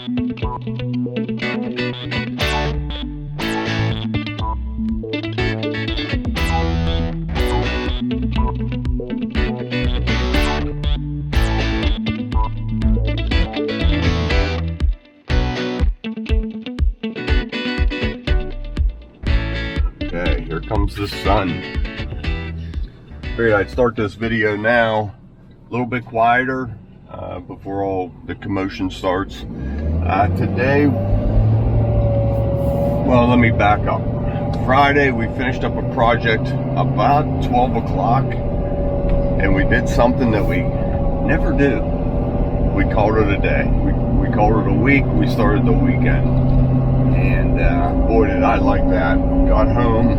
Okay, here comes the sun. Figured I'd start this video now, a little bit quieter before all the commotion starts. Today, well, let me back up. Friday, we finished up a project about 12 o'clock, and we did something that we never do. We called it a day. We called it a week. We started the weekend. And boy, did I like that. Got home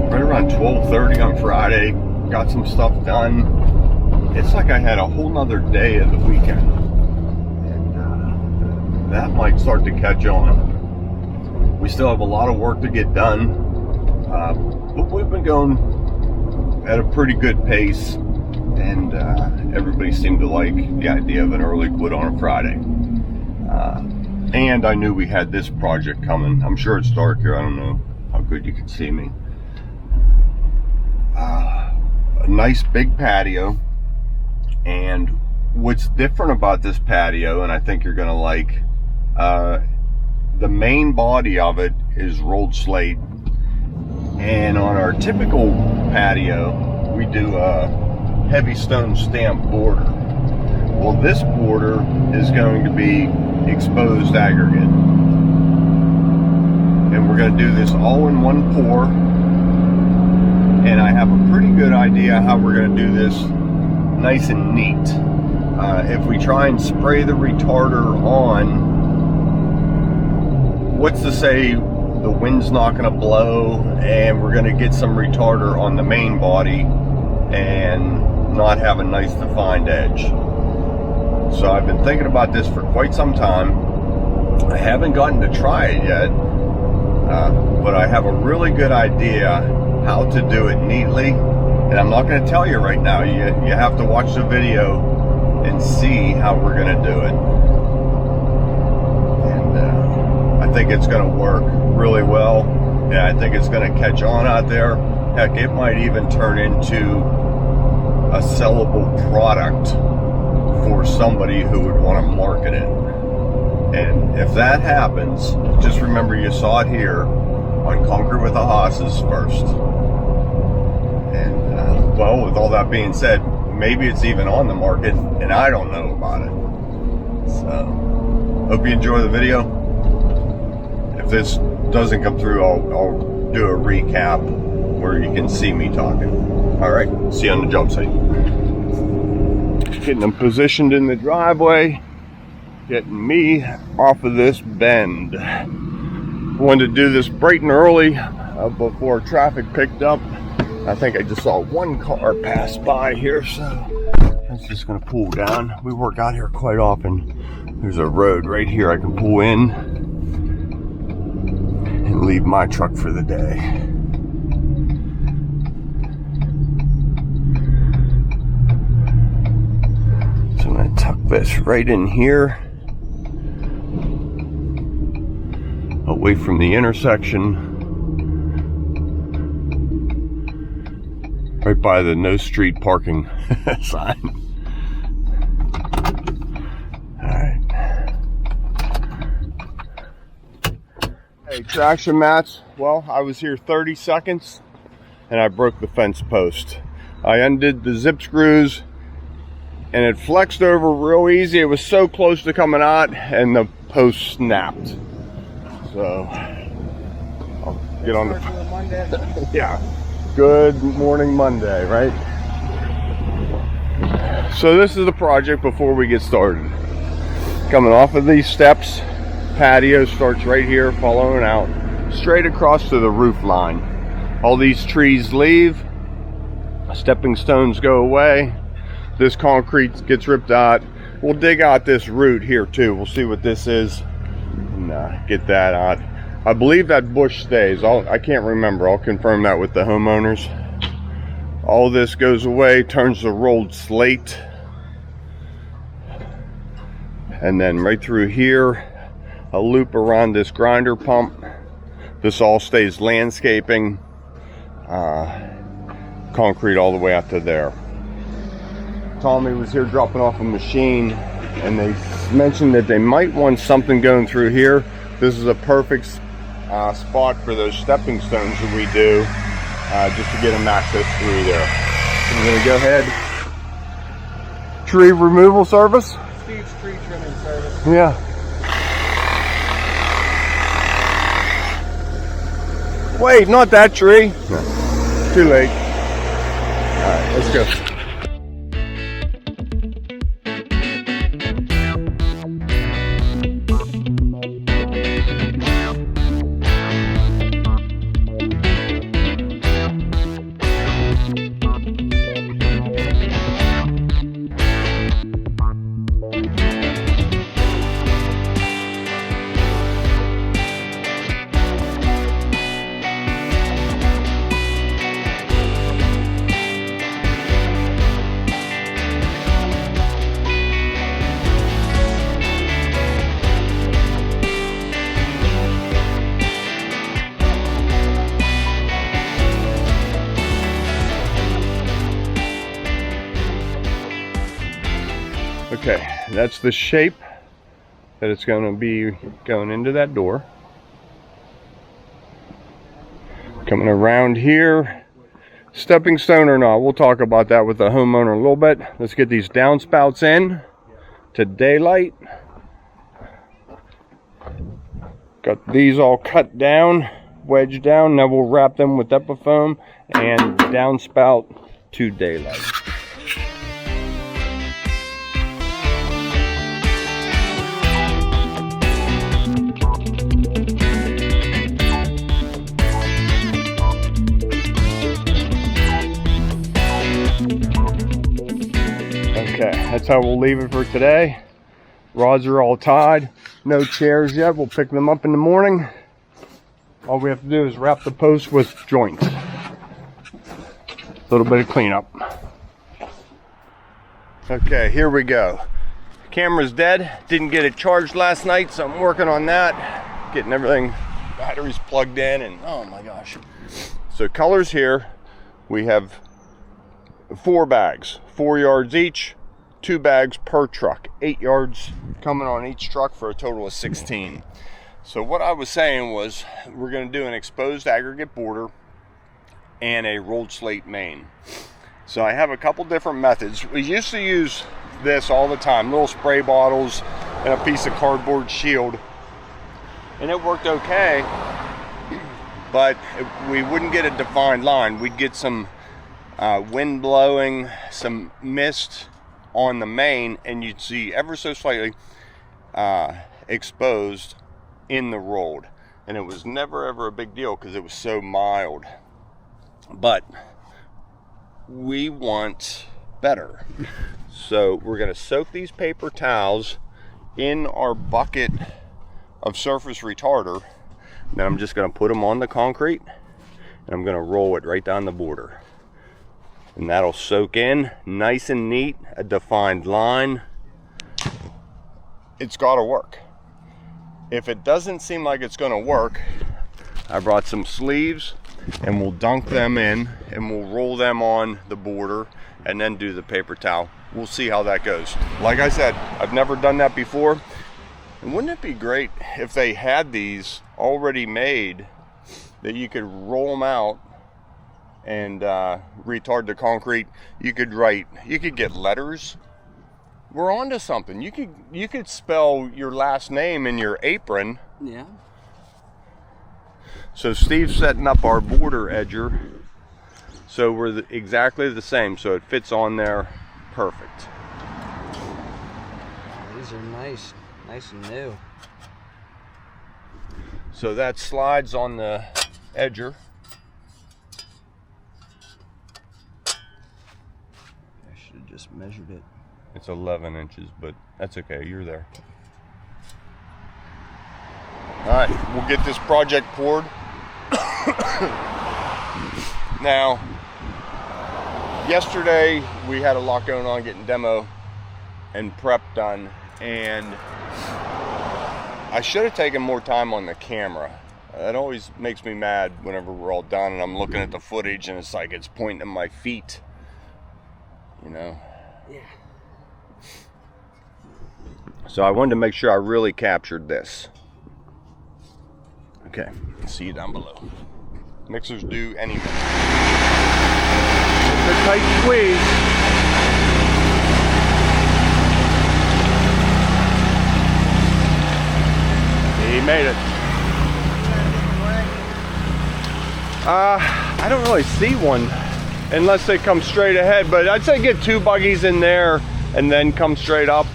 right around 12:30 on Friday, got some stuff done. It's like I had a whole nother day of the weekend. And that might start to catch on. We still have a lot of work to get done, but we've been going at a pretty good pace, and everybody seemed to like the idea of an early quit on a Friday. And I knew we had this project coming. I'm sure it's dark here. I don't know how good you can see me. A nice big patio. And what's different about this patio, and I think you're gonna like, the main body of it is rolled slate. And on our typical patio, we do a heavy stone stamp border. Well, this border is going to be exposed aggregate, and we're going to do this all in one pour. And I have a pretty good idea how we're going to do this nice and neat. If we try and spray the retarder on, what's to say the wind's not going to blow and we're going to get some retarder on the main body and not have a nice defined edge. So I've been thinking about this for quite some time. I haven't gotten to try it yet, but I have a really good idea how to do it neatly. And I'm not going to tell you right now. You have to watch the video and see how we're going to do it. And I think it's going to work really well. And I think it's going to catch on out there. Heck, it might even turn into a sellable product for somebody who would want to market it. And if that happens, just remember you saw it here on Conquer with the Hosses first. And well, with all that being said, maybe it's even on the market and I don't know about it. So hope you enjoy the video. If this doesn't come through, I'll do a recap where you can see me talking. All right, see you on the job site. Getting them positioned in the driveway, getting me off of this bend. Wanted to do this bright and early before traffic picked up. I think I just saw one car pass by here, so I'm just gonna pull down. We work out here quite often. There's a road right here I can pull in and leave my truck for the day. So I'm gonna tuck this right in here, away from the intersection, right by the no street parking sign. Alright. Hey, traction mats. Well, I was here 30 seconds and I broke the fence post. I undid the zip screws and it flexed over real easy. It was so close to coming out and the post snapped. So I'll get on the yeah. Good morning Monday, right? So this is the project before we get started. Coming off of these steps, patio starts right here, following out straight across to the roof line. All these trees leave, stepping stones go away, this concrete gets ripped out. We'll dig out this root here too. We'll see what this is and get that out. I believe that bush stays. I can't remember. I'll confirm that with the homeowners. All this goes away, turns to rolled slate. And then right through here, a loop around this grinder pump. This all stays landscaping, concrete all the way out to there. Tommy was here dropping off a machine, and they mentioned that they might want something going through here. This is a perfect spot for those stepping stones that we do, just to get them access through there. So I'm gonna go ahead. Tree removal service? Steve's tree trimming service. Yeah. Wait, not that tree. No. Too late. All right, let's go. Okay, that's the shape that it's going to be going into that door. Coming around here, stepping stone or not, we'll talk about that with the homeowner a little bit. Let's get these downspouts in to daylight. Got these all cut down, wedged down. Now we'll wrap them with Epifoam and downspout to daylight. Okay, that's how we'll leave it for today. Rods are all tied. No chairs yet. We'll pick them up in the morning. All we have to do is wrap the posts with joints. A little bit of cleanup. Okay, here we go. Camera's dead. Didn't get it charged last night, so I'm working on that. Getting everything, batteries plugged in, and oh my gosh. So colors here, we have 4 bags, 4 yards each. 2 bags per truck, 8 yards coming on each truck for a total of 16. So what I was saying was we're going to do an exposed aggregate border and a rolled slate main. So I have a couple different methods. We used to use this all the time, little spray bottles and a piece of cardboard shield, and it worked okay, but we wouldn't get a defined line. We'd get some wind blowing, some mist on the main, and you'd see ever so slightly exposed in the rolled, and it was never ever a big deal because it was so mild. But we want better, so we're going to soak these paper towels in our bucket of surface retarder. Then I'm just going to put them on the concrete, and I'm going to roll it right down the border. And that'll soak in nice and neat, a defined line. It's got to work. If it doesn't seem like it's going to work, I brought some sleeves, and we'll dunk them in, and we'll roll them on the border, and then do the paper towel. We'll see how that goes. Like I said, I've never done that before. And wouldn't it be great if they had these already made, that you could roll them out and retard the concrete? You could get letters. We're on to something. You could spell your last name in your apron. Yeah. So Steve's setting up our border edger, so we're exactly the same, so it fits on there perfect. These are nice and new. So that slides on the edger. Just measured it. It's 11 inches, but that's okay, you're there. All right, we'll get this project poured. Now, yesterday we had a lot going on getting demo and prep done, and I should have taken more time on the camera. It always makes me mad whenever we're all done and I'm looking at the footage and it's like it's pointing at my feet. You know? Yeah. So I wanted to make sure I really captured this. Okay, see you down below. Mixers do anything. It's a tight squeeze. He made it. I don't really see one unless they come straight ahead, but I'd say get 2 buggies in there and then come straight up.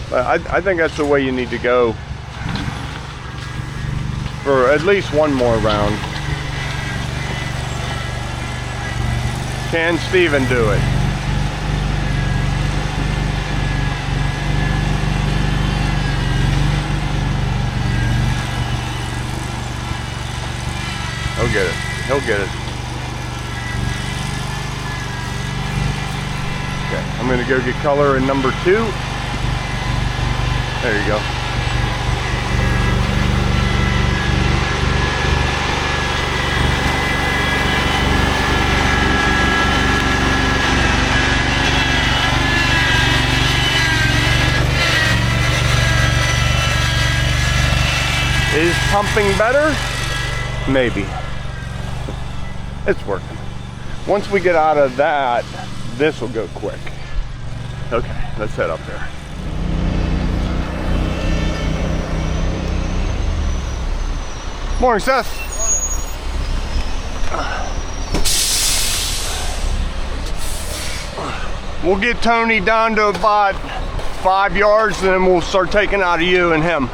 But I think that's the way you need to go for at least one more round. Can Steven do it? He'll get it. He'll get it. Okay, I'm gonna go get color in number 2. There you go. Is pumping better? Maybe. It's working. Once we get out of that, this will go quick. Okay, let's head up there. Morning, Seth. We'll get Tony down to about 5 yards and then we'll start taking out of you and him.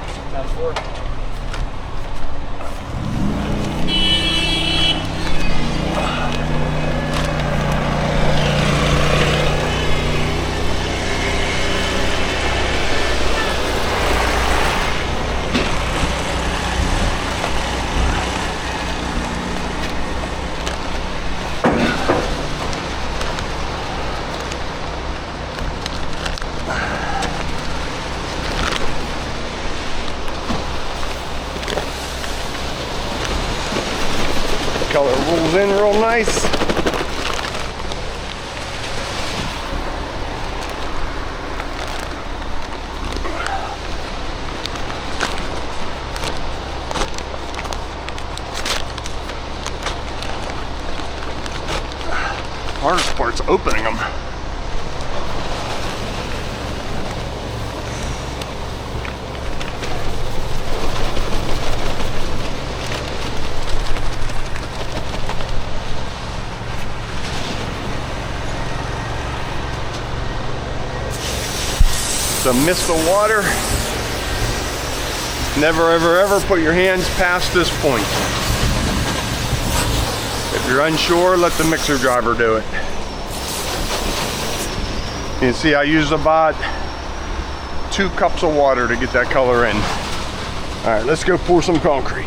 Color rolls in real nice. Hardest part's opening them. A mist of water. Never ever ever put your hands past this point. If you're unsure, let the mixer driver do it. You can see I used about 2 cups of water to get that color in. All right, let's go pour some concrete.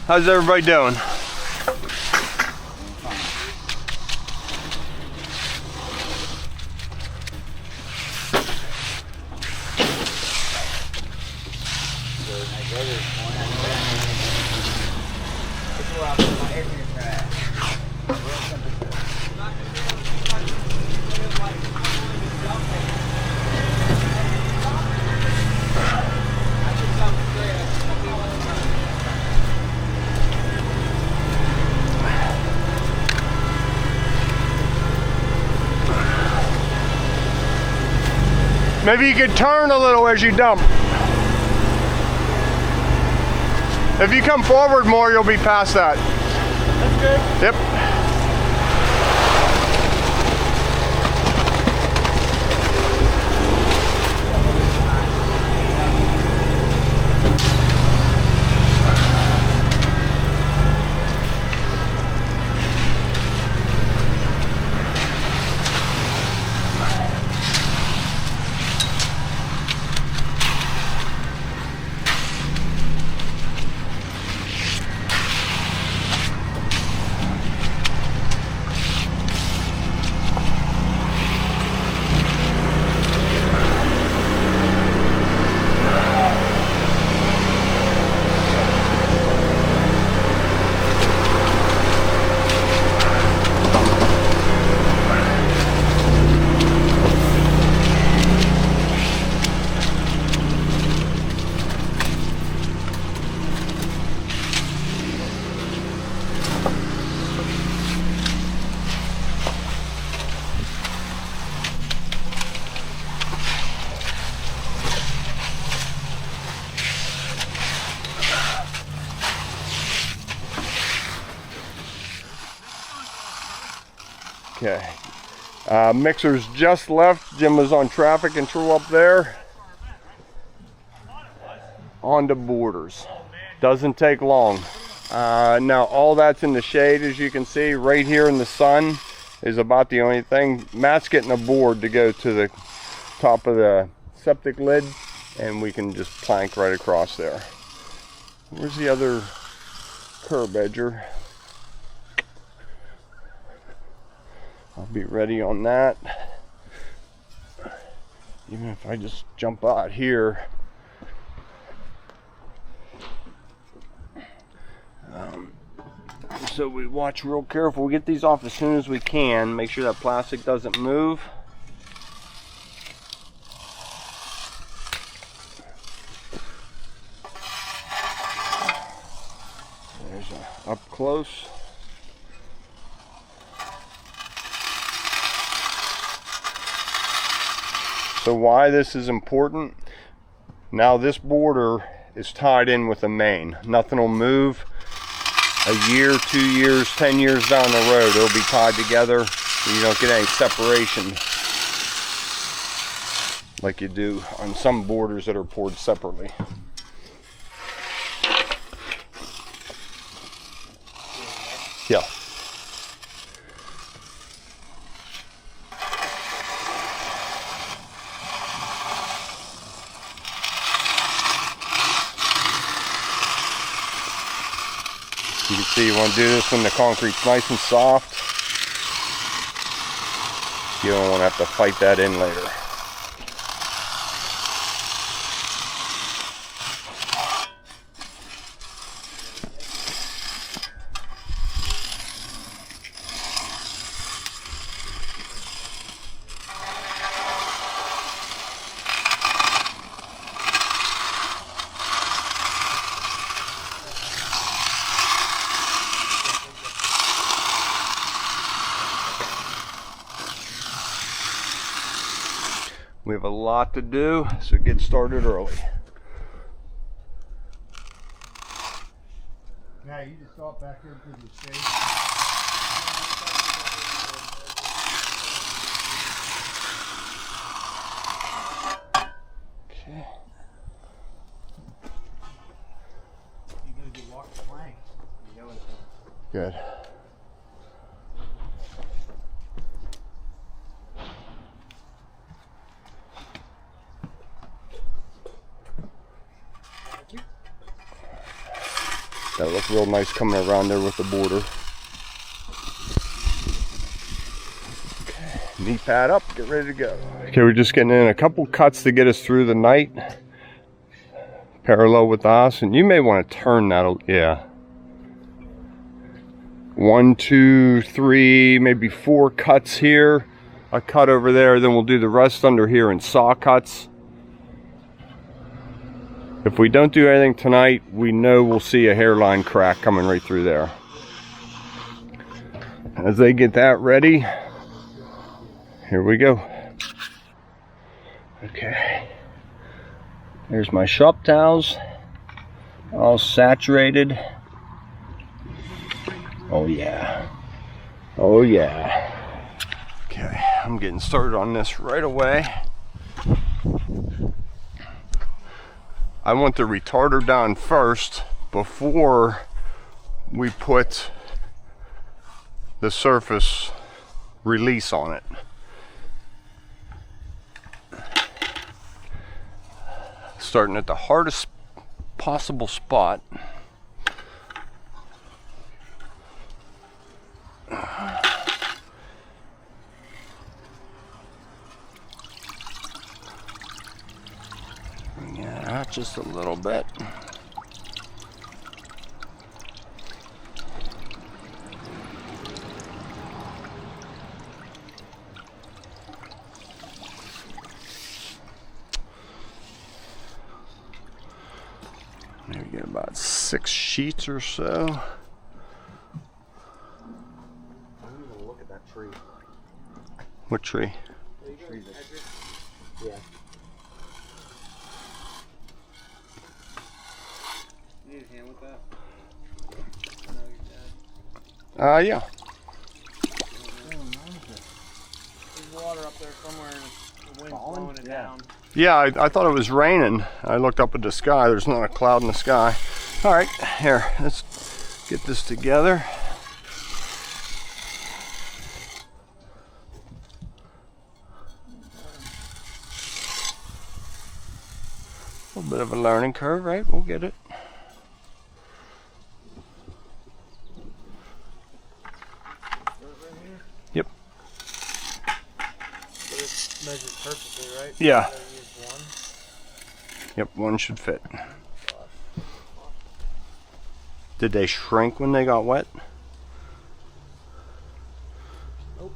How's everybody doing? Maybe you could turn a little as you dump. If you come forward more, you'll be past that. That's good. Yep. Okay, mixer's just left. Jim was on traffic control up there. On to borders. Doesn't take long. Now all that's in the shade, as you can see. Right here in the sun is about the only thing. Matt's getting a board to go to the top of the septic lid, and we can just plank right across there. Where's the other curb edger? I'll be ready on that. Even if I just jump out here. So we watch real careful. We get these off as soon as we can. Make sure that plastic doesn't move. There's a up close. So why this is important, now this border is tied in with the main. Nothing will move. A year, 2 years, 10 years down the road, it'll be tied together so you don't get any separation like you do on some borders that are poured separately. Yeah. You can see you want to do this when the concrete's nice and soft. You don't want to have to fight that in later. We have a lot to do, so get started early. Yeah, you just stop back here to the stage. Okay. You gotta do walk the plank. Good. That looks real nice coming around there with the border. Okay, knee pad up, get ready to go. Okay, we're just getting in a couple cuts to get us through the night. parallel with us, and you may want to turn that. Yeah. 1, 2, 3, maybe 4 cuts here, a cut over there, then we'll do the rest under here in saw cuts. If we don't do anything tonight, we know we'll see a hairline crack coming right through there. As they get that ready, here we go. Okay. There's my shop towels, all saturated. Oh yeah. Oh yeah. Okay, I'm getting started on this right away. I want the retarder down first before we put the surface release on it. Starting at the hardest possible spot. Yeah, just a little bit. Maybe get about 6 sheets or so. I'm gonna look at that tree. What tree? Yeah. You need a hand with that? No, you're dead. Yeah. There's water up there somewhere and the wind's blowing it down. Yeah, I thought it was raining. I looked up at the sky. There's not a cloud in the sky. All right, here, let's get this together. A little bit of a learning curve, right? We'll get it. Yep. But it measures perfectly, right? Yeah. So you use one. Yep, one should fit. Did they shrink when they got wet? Nope.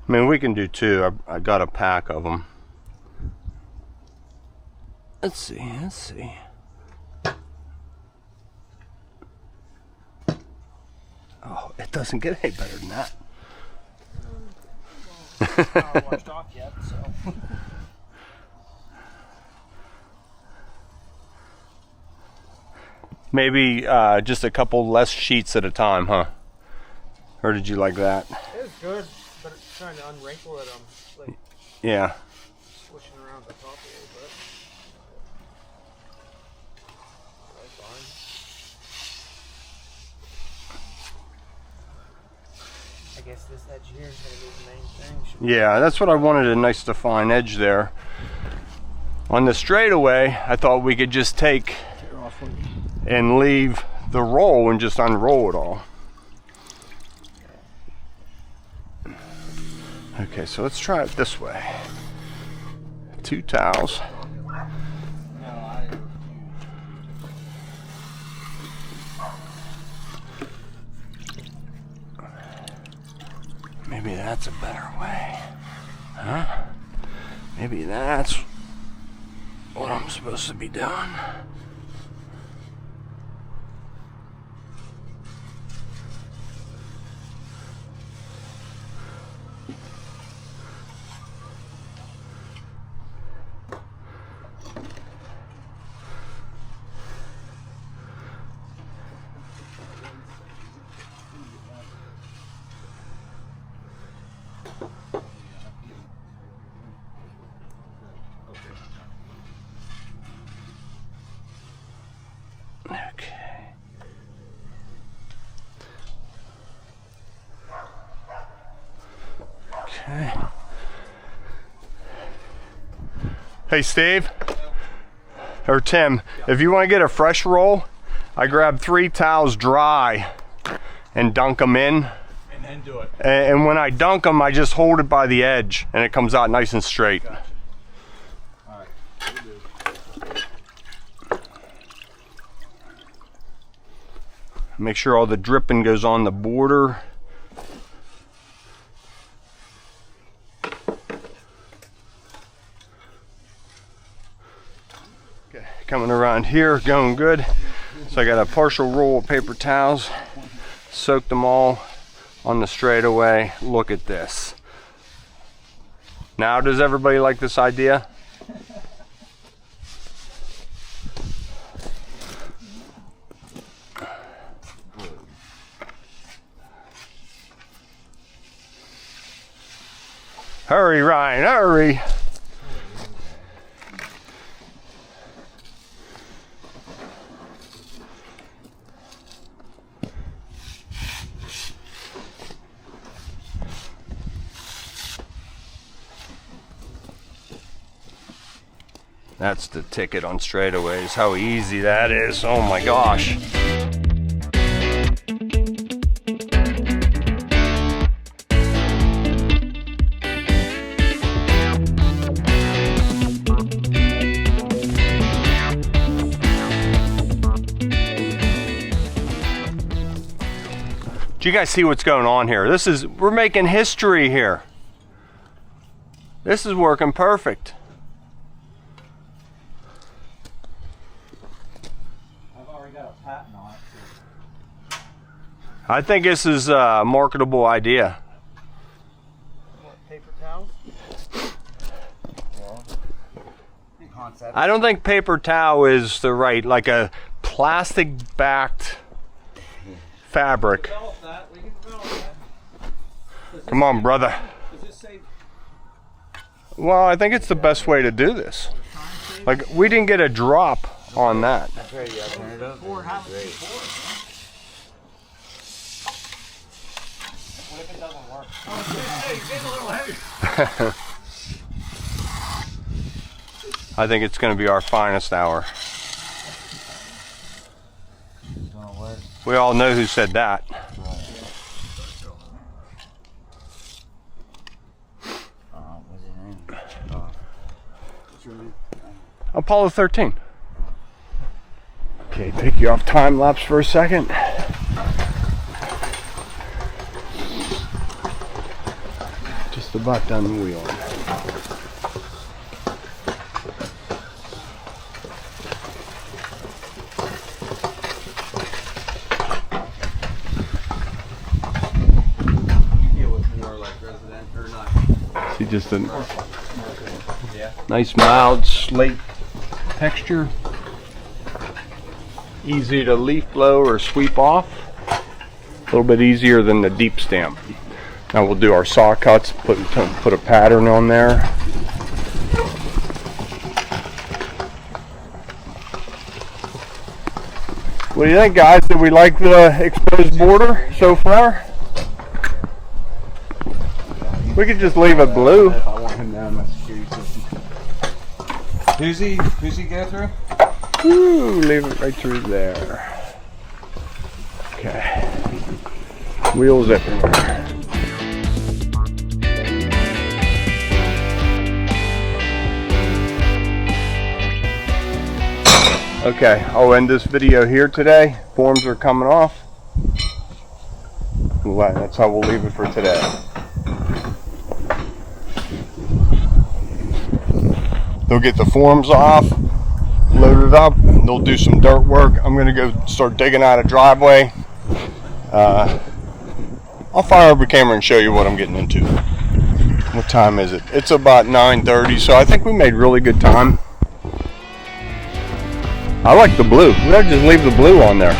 I mean, we can do 2. I got a pack of them. Let's see. Oh, it doesn't get any better than that. Not washed off yet, so. Maybe just a couple less sheets at a time, huh? Or did you like that? It was good, but it's trying to unwrinkle it. I'm like Yeah. swishing around the top here, but that's fine. I guess this edge here is going to be the main thing. Yeah, that's what I wanted, a nice defined edge there. On the straightaway, I thought we could just take and leave the roll and just unroll it all. Okay, so let's try it this way. 2 towels. Maybe that's a better way. Huh? Maybe that's what I'm supposed to be doing. Okay. Okay. Hey Steve, or Tim, if you want to get a fresh roll, I grabbed 3 towels dry and dunk them in. And then do it. And when I dunk them, I just hold it by the edge and it comes out nice and straight. Gotcha. All right. Make sure all the dripping goes on the border. Okay, coming around here, going good. So I got a partial roll of paper towels, soaked them all on the straightaway. Look at this. Now, does everybody like this idea? Hurry, Ryan, hurry. That's the ticket on straightaways, how easy that is. Oh my gosh. Do you guys see what's going on here? We're making history here. This is working perfect. I think this is a marketable idea. What, paper towels? Concept. I don't think paper towel is the right, like a plastic backed fabric. Develop that. We can develop that. Come on, brother. Does this say Well, I think it's the best way to do this. Like, we didn't get a drop on that. for how much is for? What if it doesn't work? Hey, you're getting a little heavy. I think it's going to be our finest hour. We all know who said that. Apollo 13. Okay, take you off time lapse for a second. Just about done the wheel. See, just a nice mild slate texture. Easy to leaf blow or sweep off. A little bit easier than the deep stamp. Now we'll do our saw cuts, put a pattern on there. What do you think, guys? Did we like the exposed border so far? We could just leave it blue. If I want him down my security system. Who's he go through? Ooh, leave it right through there. Okay. Wheels everywhere. Okay, I'll end this video here today. Forms are coming off. Well, that's how we'll leave it for today. They'll get the forms off, load it up, they'll do some dirt work. I'm gonna go start digging out a driveway. I'll fire up a camera and show you what I'm getting into. What time is it? It's about 9:30, so I think we made really good time. I like the blue. We gotta just leave the blue on there.